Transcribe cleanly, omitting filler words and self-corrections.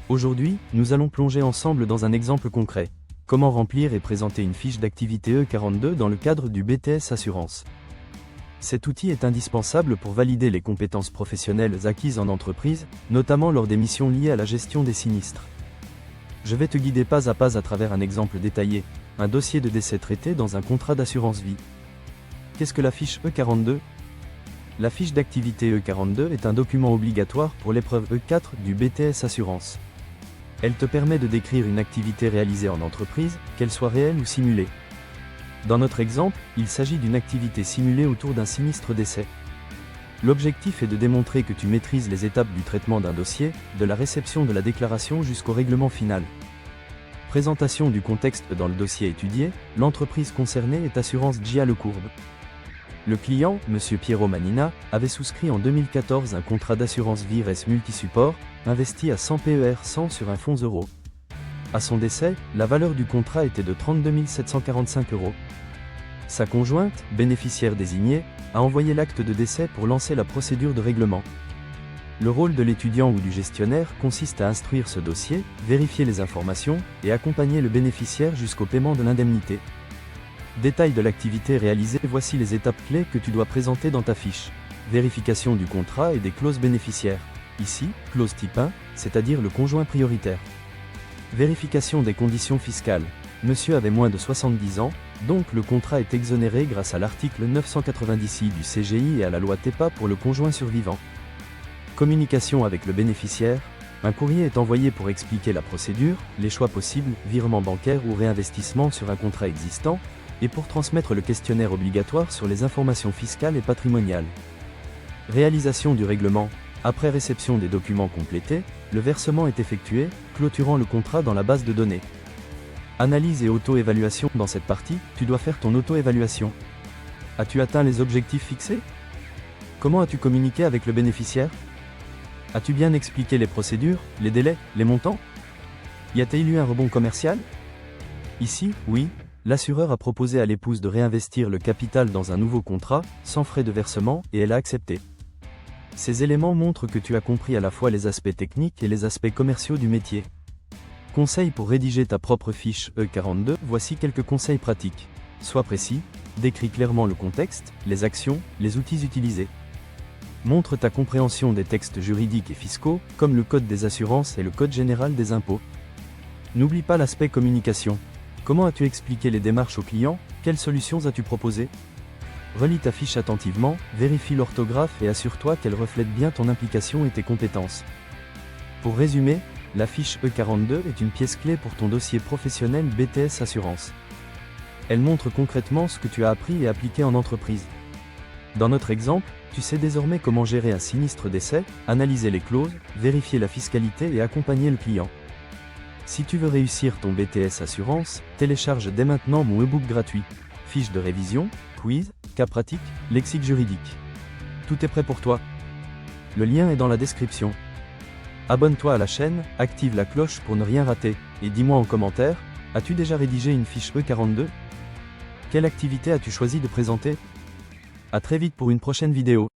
Aujourd'hui, nous allons plonger ensemble dans un exemple concret. Comment remplir et présenter une fiche d'activité E42 dans le cadre du BTS Assurance. Cet outil est indispensable pour valider les compétences professionnelles acquises en entreprise, notamment lors des missions liées à la gestion des sinistres. Je vais te guider pas à pas à travers un exemple détaillé, un dossier de décès traité dans un contrat d'assurance vie. Qu'est-ce que la fiche E42? La fiche d'activité E42 est un document obligatoire pour l'épreuve E4 du BTS Assurance. Elle te permet de décrire une activité réalisée en entreprise, qu'elle soit réelle ou simulée. Dans notre exemple, il s'agit d'une activité simulée autour d'un sinistre décès. L'objectif est de démontrer que tu maîtrises les étapes du traitement d'un dossier, de la réception de la déclaration jusqu'au règlement final. Présentation du contexte dans le dossier étudié, l'entreprise concernée est Assurance GIA Lecourbe. Le client, M. Piero Manina, avait souscrit en 2014 un contrat d'assurance vie RES multisupport, investi à 100 PER 100 sur un fonds euro. À son décès, la valeur du contrat était de 32 745 €. Sa conjointe, bénéficiaire désignée, a envoyé l'acte de décès pour lancer la procédure de règlement. Le rôle de l'étudiant ou du gestionnaire consiste à instruire ce dossier, vérifier les informations, et accompagner le bénéficiaire jusqu'au paiement de l'indemnité. Détail de l'activité réalisée, voici les étapes clés que tu dois présenter dans ta fiche. Vérification du contrat et des clauses bénéficiaires. Ici, clause type 1, c'est-à-dire le conjoint prioritaire. Vérification des conditions fiscales. Monsieur avait moins de 70 ans, donc le contrat est exonéré grâce à l'article 990I du CGI et à la loi TEPA pour le conjoint survivant. Communication avec le bénéficiaire. Un courrier est envoyé pour expliquer la procédure, les choix possibles, virement bancaire ou réinvestissement sur un contrat existant, et pour transmettre le questionnaire obligatoire sur les informations fiscales et patrimoniales. Réalisation du règlement. Après réception des documents complétés, le versement est effectué, clôturant le contrat dans la base de données. Analyse et auto-évaluation. Dans cette partie, tu dois faire ton auto-évaluation. As-tu atteint les objectifs fixés? Comment as-tu communiqué avec le bénéficiaire? As-tu bien expliqué les procédures, les délais, les montants? Y a-t-il eu un rebond commercial? Ici, oui, l'assureur a proposé à l'épouse de réinvestir le capital dans un nouveau contrat, sans frais de versement, et elle a accepté. Ces éléments montrent que tu as compris à la fois les aspects techniques et les aspects commerciaux du métier. Conseils pour rédiger ta propre fiche E42, voici quelques conseils pratiques. Sois précis, décris clairement le contexte, les actions, les outils utilisés. Montre ta compréhension des textes juridiques et fiscaux, comme le Code des assurances et le Code général des impôts. N'oublie pas l'aspect communication. Comment as-tu expliqué les démarches aux clients? Quelles solutions as-tu proposées? Relis ta fiche attentivement, vérifie l'orthographe et assure-toi qu'elle reflète bien ton implication et tes compétences. Pour résumer, la fiche E42 est une pièce clé pour ton dossier professionnel BTS Assurance. Elle montre concrètement ce que tu as appris et appliqué en entreprise. Dans notre exemple, tu sais désormais comment gérer un sinistre décès, analyser les clauses, vérifier la fiscalité et accompagner le client. Si tu veux réussir ton BTS Assurance, télécharge dès maintenant mon e-book gratuit. Fiche de révision, quiz, cas pratique, lexique juridique. Tout est prêt pour toi. Le lien est dans la description. Abonne-toi à la chaîne, active la cloche pour ne rien rater, et dis-moi en commentaire, as-tu déjà rédigé une fiche E42? Quelle activité as-tu choisi de présenter? À très vite pour une prochaine vidéo.